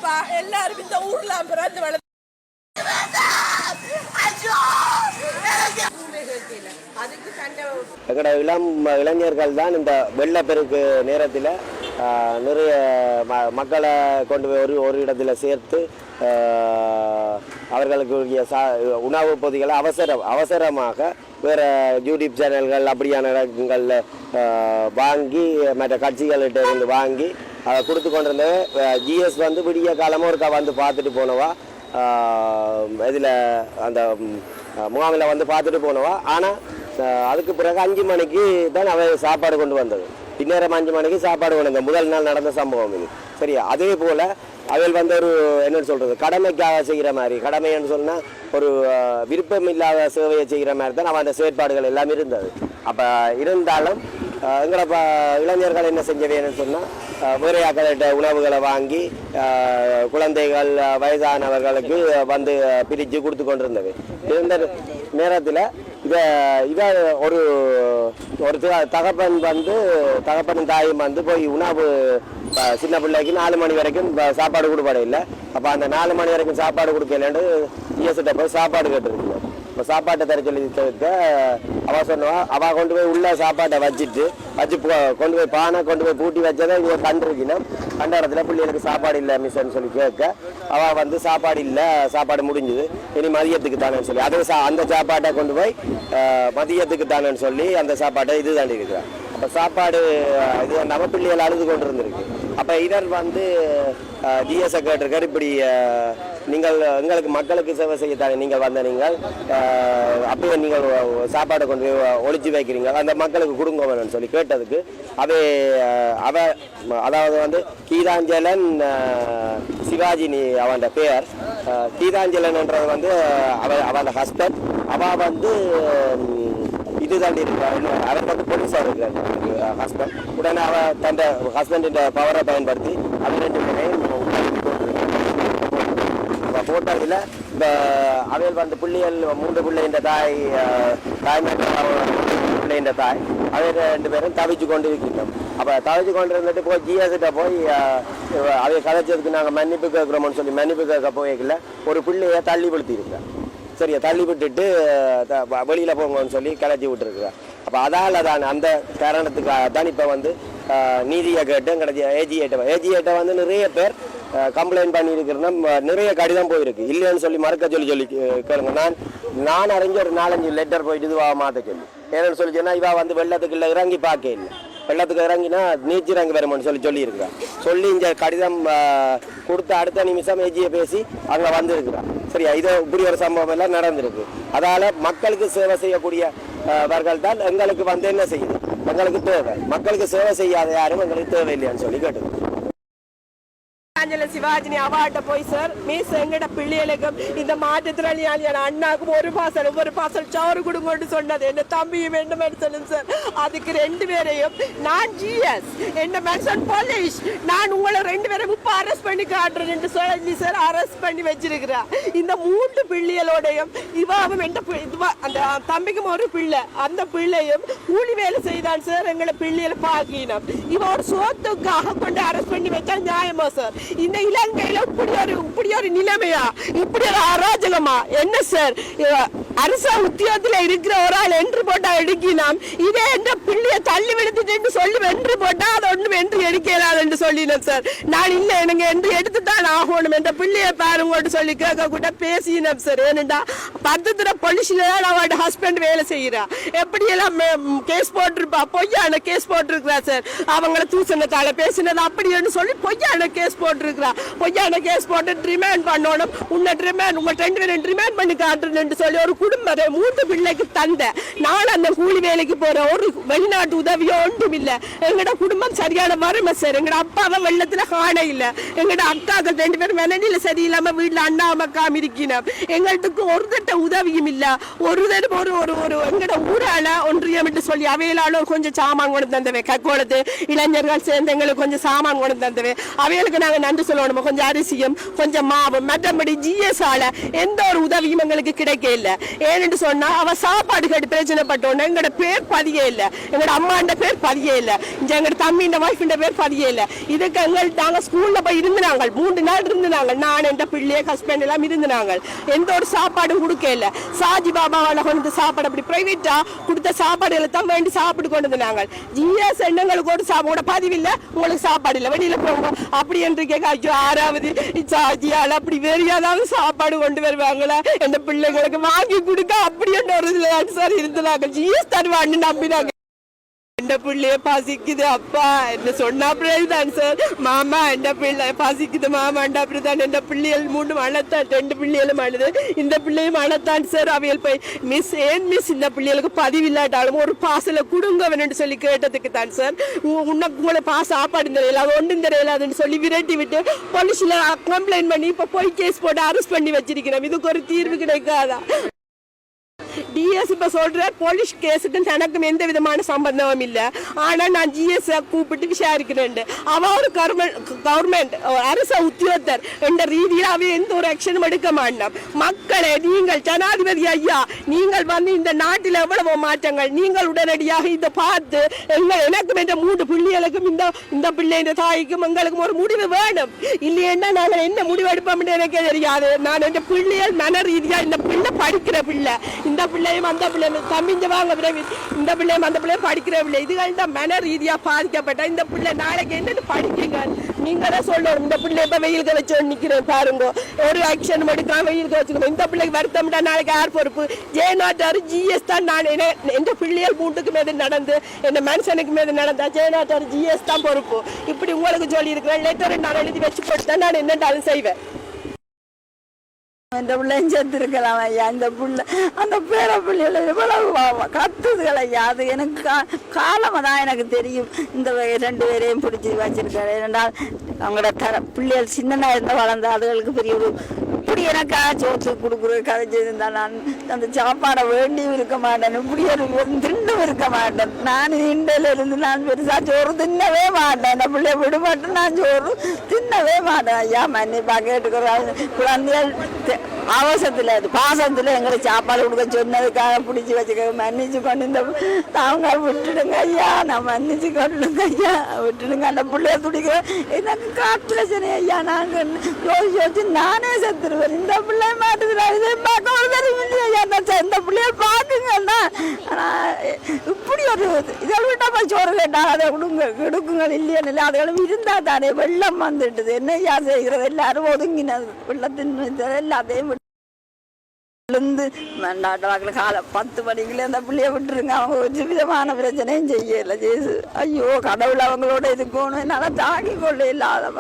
அப்பா எல்லாரும் இந்த ஊர்ல பிறந்து வளர்ந்து எங்களோட இளைஞர்கள் தான் இந்த வெள்ளப்பெருக்கு நேரத்தில் நிறைய மக்களை கொண்டு போய் ஒரு இடத்துல சேர்த்து அவர்களுக்கு உணவு பொதிகளை அவசரமாக வேறு யூடியூப் சேனல்கள் அப்படியான இடங்களில் வாங்கி மற்ற கட்சிகள்கிட்ட இருந்து வாங்கி அதை கொடுத்து கொண்டிருந்தது. ஜிஎஸ் வந்து விடிய காலமாக ஒருக்கா வந்து பார்த்துட்டு போனவா, இதில் அந்த முகாமில் வந்து பார்த்துட்டு போனவா. ஆனால் அதுக்கு பிறகு 5 மணிக்கு தான் அவள் சாப்பாடு கொண்டு வந்தது. பின்னேரம் 5 மணிக்கு சாப்பாடு கொண்டு வந்தது. முதல் நாள் நடந்த சம்பவம் இது. சரியா? அதே போல் அவள் வந்து ஒரு என்னென்னு சொல்கிறது, கடமைக்காக செய்கிற மாதிரி, கடமைன்னு சொன்னால் ஒரு விருப்பம் இல்லாத சேவையை செய்கிற மாதிரி தான் அவன் அந்த செயற்பாடுகள் எல்லாமே இருந்தது. அப்போ இருந்தாலும் எங்களை இளைஞர்கள் என்ன செஞ்சவேன்னு சொன்னால் வேறையாக்கள்கிட்ட உணவுகளை வாங்கி குழந்தைகள் வயதானவர்களுக்கு வந்து பிரித்து கொடுத்து கொண்டிருந்தது. இருந்த நேரத்தில் இதை ஒரு தகப்பனும் தாயும் வந்து போய் உணவு சின்ன பிள்ளைக்கு 4 மணி வரைக்கும் சாப்பாடு கொடுப்பாடு இல்லை. அப்போ அந்த 4 மணி வரைக்கும் சாப்பாடு கொடுக்கலன்னு ஜிஎஸ்கிட்ட போய் சாப்பாடு கேட்டுருக்கீங்க. இப்போ சாப்பாட்டை தர சொல்லி அவள் சொன்னவா, அவள் கொண்டு போய் உள்ள சாப்பாட்டை வச்சு கொண்டு போய் பானை கொண்டு போய் பூட்டி வச்சதை இங்கே கண்டிருக்கணும். கண்ட இடத்துல பிள்ளைகளுக்கு சாப்பாடு இல்லை மிஸ்ன்னு சொல்லி கேட்க அவள் வந்து சாப்பாடு இல்லை, சாப்பாடு முடிஞ்சுது, இனி மதியத்துக்கு தானேன்னு சொல்லி அந்த சாப்பாட்டை கொண்டு போய் மதியத்துக்கு தானேன்னு சொல்லி அந்த சாப்பாட்டை இது தாண்டி இருக்கிறான். அப்போ சாப்பாடு இது நம்ம பிள்ளைகள் அழுது கொண்டு இருந்திருக்கு. அப்போ இதர் வந்து ஜிஎஸ்ஐ கேட்டிருக்காரு, இப்படி நீங்கள் எங்களுக்கு மக்களுக்கு சேவை செய்யத்தானே நீங்கள் வந்த நீங்கள் அப்படியே நீங்கள் சாப்பாடை கொண்டு போய் ஒழிச்சு வைக்கிறீங்க, அந்த மக்களுக்கு கொடுங்க வேணும்னு சொல்லி கேட்டதுக்கு அதாவது வந்து கீதாஞ்சலன் சிவாஜினி அவன் பெயர். கீதாஞ்சலன்ன்றது வந்து அவன் ஹஸ்பண்ட். அவள் வந்து இது தாண்டி இருக்கிறார், அவர் வந்து போலீஸாக இருக்கிறார் ஹஸ்பண்ட். உடனே அவள் தன் ஹஸ்பண்டின் பவரை பயன்படுத்தி அது 2 பேரையும் போட்டதில் இந்த அவையில் வந்து பிள்ளைகள் 3 பிள்ளைன்ற பிள்ளைன்ற தாய் அவை 2 பேரும் தவிச்சு கொண்டு இருக்கின்றோம். அப்போ தவிச்சு கொண்டு இருந்துட்டு போய் ஜிஎஸ்கிட்ட போய் அவை கதைச்சதுக்கு நாங்கள் மன்னிப்பு கேட்குறோம்னு சொல்லி மன்னிப்பு கேட்க போய்க்கல ஒரு பிள்ளையை தள்ளி விழுத்திருக்கிறேன். சரியா? தள்ளி விட்டுட்டு வெளியில் போங்கன்னு சொல்லி கிளச்சி விட்டுருக்குறேன். அப்போ அதால் தான் அந்த காரணத்துக்காக தான் இப்போ வந்து நீதியை கேட்டு கிடைச்சி ஏஜிஏட்டை வந்து நிறைய பேர் கம்ப்ளைண்ட் பண்ணியிருக்கிறேன்னா நிறைய கடிதம் போயிருக்கு. இல்லைன்னு சொல்லி மறுக்க சொல்லி கேளுங்க. நான் அறிஞ்ச ஒரு 4-5 லெட்டர் போயிட்டு இதுவாக மாற்ற சொல்லி ஏன்னு சொல்லி சொன்னால் இவா வந்து வெள்ளத்துக்குள்ள இறங்கி பார்க்க இல்லை, வெள்ளத்துக்கு இறங்கினா நீச்சிறங்கி வருமானு சொல்லியிருக்கிறான். சொல்லி இந்த கடிதம் கொடுத்த அடுத்த நிமிஷம் ஏஜியை பேசி அங்கே வந்திருக்கிறான். சரியா? இது இப்படி ஒரு சம்பவம் எல்லாம் நடந்திருக்கு. அதால் மக்களுக்கு சேவை செய்யக்கூடியவர்கள் தான் எங்களுக்கு வந்து என்ன செய்யுது, எங்களுக்கு தேவை. மக்களுக்கு சேவை செய்யாத யாரும் எங்களுக்கு தேவையில்லையான்னு சொல்லி கேட்டுது. சிவாஜினி அவாட்ட போய் சார் மீஸ் எங்கட பிள்ளைகளுக்கும் இந்த மாற்றுத்திறனாளியான அண்ணாக்கும் ஒரு பாசல் சோறு கொடுங்கன்னு சொன்னது என்ன தம்பியும் வேண்டும் சொல்லுங்க சார். அதுக்கு 2 பேரையும் நான் ஜிஎஸ் என்ன மென்ஷன் போலீஸ் நான் உங்களை 2 பேரும் இப்ப அரெஸ்ட் பண்ணி காட்டுறேன் சொல்லி சார் அரெஸ்ட் பண்ணி வச்சிருக்கிறா. இந்த 3 பிள்ளைகளோடையும் இவாவும் அந்த தம்பிக்கும் ஒரு பிள்ளை, அந்த பிள்ளையும் கூலி வேலை செய்தான் சார். எங்களை பிள்ளைகளை பாக்கினோம். இவ ஒரு சோத்துக்காக கொண்டு அரெஸ்ட் பண்ணி வச்சா நியாயமா சார்? இந்த இலங்கையில இப்படி ஒரு நிலைமையா, இப்படி ஒரு அராஜகமா என்ன சார்? அரச உத்தியோகத்துல இருக்கிற ஒரு ஆள் என்று போட்டா எடுக்கினாம், இதே என்ற பிள்ளைய தள்ளி விழுத்துட்டு சொல்லி வென்று போட்டா அது ஒன்றும் என்று எடுக்கலாம் என்று சொல்லினோம் சார். நான் இல்லை எனக்கு என்று எடுத்துத்தான் ஆகணும் என்ற பிள்ளைய பாருங்கன்னு சொல்லி கேட்க கூட பேசினோம் சார். ஏனென்றா 10 பொலிசில தான் அவரோட ஹஸ்பண்ட் வேலை செய்யறா. எப்படி எல்லாம் கேஸ் போட்டிருப்பா, பொய்யான கேஸ் போட்டிருக்கிறா சார். அவங்கள தூசணத்தால பேசினது அப்படின்னு சொல்லி பொய்யான கேஸ் போட்டிருக்கிறா. பொய்யான கேஸ் போட்டு ரிமாண்ட் பண்ணணும், உன்னை ரிமாண்ட் உங்க 2 பேரும் ரிமாண்ட் பண்ணி காட்டுறேன்னு சொல்லி ஒரு குடும்பம் 3 பிள்ளைக்கு தந்த. நான் அந்த கூலி வேலைக்கு போற ஒரு வெளிநாட்டு உதவியோ ஒன்றும் இல்லை. எங்கட குடும்பம் சரியான வறுமை சார். எங்கட அப்பாவை வெள்ளத்துல காண இல்லை. எங்கட அக்காக்கள் 2 பேரும் மனநில சரியில்லாம வீட்டுல அண்ணா அம்மாக்காம இருக்கணும். எங்களுக்கு ஒரு தட்ட உதவியும் இல்ல. ஒரு தடவை ஒரு எங்கட ஊரால ஒன்றியம் சொல்லி அவையிலாலும் கொஞ்சம் சாமான் கொண்டு தந்தவை, கக்கோளத்து இளைஞர்கள் சேர்ந்து எங்களுக்கு கொஞ்சம் சாமான் கொண்டு தந்தவை. அவைகளுக்கு நாங்க நன்றி சொல்லணும். கொஞ்சம் அரிசியும் கொஞ்சம் மாவும். மற்றபடி ஜிஎஸ் ஆல எந்த ஒரு உதவியும் எங்களுக்கு கிடைக்க இல்லை. ஏன்னு சொன்னா அவ சாப்பாடு கேட்டு பிரச்சனை பட்டோன்னு எங்களோட பேர் பதியே இல்லை, எங்களோட அம்மாண்ட பேர் பதியே இல்லை, எங்களோட தம்பிண்ட வைஃபிண்ட பேர் பதியே இல்லை. இதுக்கு நாங்க ஸ்கூல்ல போய் இருந்தாங்க, 3 நாள் இருந்தாங்க, நான் என் பிள்ளைய ஹஸ்பண்ட் எல்லாம் இருந்தாங்க. எந்த ஒரு சாப்பாடும் கொடுக்க இல்லை. சாஜி பாபாவால கொண்டு சாப்பாடு அப்படி பிரைவேட்டா கொடுத்த சாப்பாடுகளை தான் வேண்டி சாப்பிட்டு கொண்டு இருந்தாங்க. ஜிஎஸ் எண்ணங்களுக்கு ஒரு சாப்பாடு பதிவில்லை, உங்களுக்கு சாப்பாடு இல்லை, வெளியில போங்க அப்படி என்று கேட்க ஐயோ 6வது சாஜியால் அப்படி வேறையாவது சாப்பாடு கொண்டு வருவாங்களா எந்த பிள்ளைங்களுக்கு வாங்கி கொடுக்க அப்படி என்ற ஒரு சார் இருந்தாங்க. ஜிஎஸ் தருவான்னு நம்பினாங்க. எந்த பிள்ளைய பசிக்குது அப்பா என்ன சொன்னா அப்படிதான் சார். மாமா எந்த பிள்ளை பசிக்குது மாமா என்ற அப்படிதான். எந்த பிள்ளைகள் 3 அழத்தான், 2 பிள்ளைகளும் அழுது, இந்த பிள்ளையும் அழத்தான் சார். அவையில் போய் மிஸ் இந்த பிள்ளைகளுக்கு பதிவில்லாட்டாலும் ஒரு பாசல கொடுங்க வேணும்னு சொல்லி கேட்டதுக்கு தான் சார் உங்களை சாப்பாடு தெரியல, அது ஒன்றும் தெரியலாதுன்னு சொல்லி விரட்டி விட்டு போலீஸ்ல கம்ப்ளைண்ட் பண்ணி இப்ப போய் கேஸ் போட்டு அரெஸ்ட் பண்ணி வச்சிருக்கிறோம். இதுக்கு ஒரு தீர்வு கிடைக்காதா? டிஎஸ் இப்ப சொல்ற போலீஸ் கேஸுக்கு தனக்கும் எந்த விதமான சம்பந்தமும் இல்ல. ஆனா நான் ஜிஎஸ் கூப்பிட்டு விசாரிக்கிறேன். அவ ஒரு கவர்மெண்ட் அரச உத்தியோகத்தர் என்ற ரீதியாவே எந்த ஒரு ஆக்ஷனும் எடுக்க மாட்டோம். மக்களே, நீங்கள் ஜனாதிபதி ஐயா, நீங்கள் வந்து இந்த நாட்டில் எவ்வளவு மாற்றங்கள், நீங்கள் உடனடியாக இதை பார்த்து எனக்கும் என்ற 3 பிள்ளைகளுக்கும் இந்த பிள்ளைன்ற தாய்க்கும் எங்களுக்கும் ஒரு முடிவு வேணும். இல்லையா நாங்கள் என்ன முடிவு எடுப்போம்னு எனக்கே தெரியாது. நான் என் பிள்ளைகள் மன ரீதியா இந்த பிள்ளை படிக்கிற பிள்ளை, இந்த பிள்ளையும் அந்த பிள்ளையும் தம்பிஞ்ச வாங்க இந்த பிள்ளையும் அந்த பிள்ளையும் படிக்கிற பிள்ளை, இதுகள் தான் மன ரீதியா பாதிக்கப்பட்ட இந்த பிள்ளை நாளைக்கு என்னன்னு படிக்குங்க. நீங்க தான் சொல்லணும். இந்த பிள்ளை இப்ப வெயிலுக்கு வச்சு நிக்கிறேன் பாருங்க, ஒரு ஆக்ஷன் எடுக்கலாம், வெயிலுக்கு வச்சுக்கணும். இந்த பிள்ளைக்கு வருத்தம்டா நாளைக்கு யார் பொறுப்பு? ஜெயநாட்டாரு ஜிஎஸ் தான். நான் எந்த பிள்ளைகள் 3க்கு மீது நடந்து என் மனுஷனுக்கு மீது நடந்தா ஜெயநாட்டாரு ஜிஎஸ் தான் பொறுப்பு. இப்படி உங்களுக்கு சொல்லி இருக்கிறேன். லெட்டர் நான் எழுதி வச்சு போட்டு தான் நான் என்னென்றாலும் செய்வேன். அந்த பிள்ளையும் செத்துருக்கலாம் ஐயா. அந்த பிள்ளை அந்த பேர பிள்ளைகளை எவ்வளவு கத்துதுகள் ஐயா. அது எனக்கு காலமாக தான் எனக்கு தெரியும். இந்த 2 பேரையும் பிடிச்சி வச்சிருக்காரு. ஏனென்றால் அவங்களோட பிள்ளைகள் சின்னனா இருந்த வளர்ந்த அதுகளுக்கு பெரிய ஒரு இப்படி எனக்கா சோத்து கொடுக்குற கதை செய்திருந்தா நான் அந்த சாப்பாடை வேண்டியும் இருக்க மாட்டேன், இப்படி ஒரு திண்டும் இருக்க மாட்டேன். நான் இண்டையில இருந்து நான் பெருசா சோறு தின்னவே மாட்டேன். அந்த பிள்ளைய விட மாட்டேன், நான் சோறு தின்னவே மாட்டேன் ஐயா. மன்னிப்பா கேட்டுக்கிறாங்க. குழந்தைகள் அவசரத்துல பாசத்துல எங்களுக்கு சாப்பாடு கொடுக்க சொன்னதுக்காக பிடிச்சி வச்சுக்க மன்னிச்சு கொண்டு இந்த அவங்க விட்டுடுங்க ஐயா. நான் மன்னிச்சு கொண்டுடுங்க ஐயா, விட்டுடுங்க. அந்த பிள்ளைய துடிக்கிறேன். எனக்கு காப்பிரச்சனை ஐயா. நாங்க யோசிச்சு நானே செத்துருவேன். இந்த பிள்ளைய மாட்டுக்கிறாங்க, இதை பார்க்க ஒரு தரம் இல்லையா. இந்த பிள்ளைய பாக்குங்கன்னா இப்படி ஒரு இதை விட்டா சோறு கேட்டா அதை கொடுக்குங்க இல்லையா. அதுகளும் இருந்தா தானே வெள்ளம் வந்துட்டுது. என்ன ஐயா செய்கிறது? எல்லாரும் ஒதுங்கினது வெள்ளத்தின் எல்லாத்தையும் காலை 10 மணிக்குள்ள அந்த பிள்ளைய விட்டுருங்க. அவங்க ஒரு விதமான பிரச்சனையும் செய்யல. ஐயோ கடவுள் அவங்களோட இருக்கணும். என்னால தாக்கி கொள்ள இல்லாத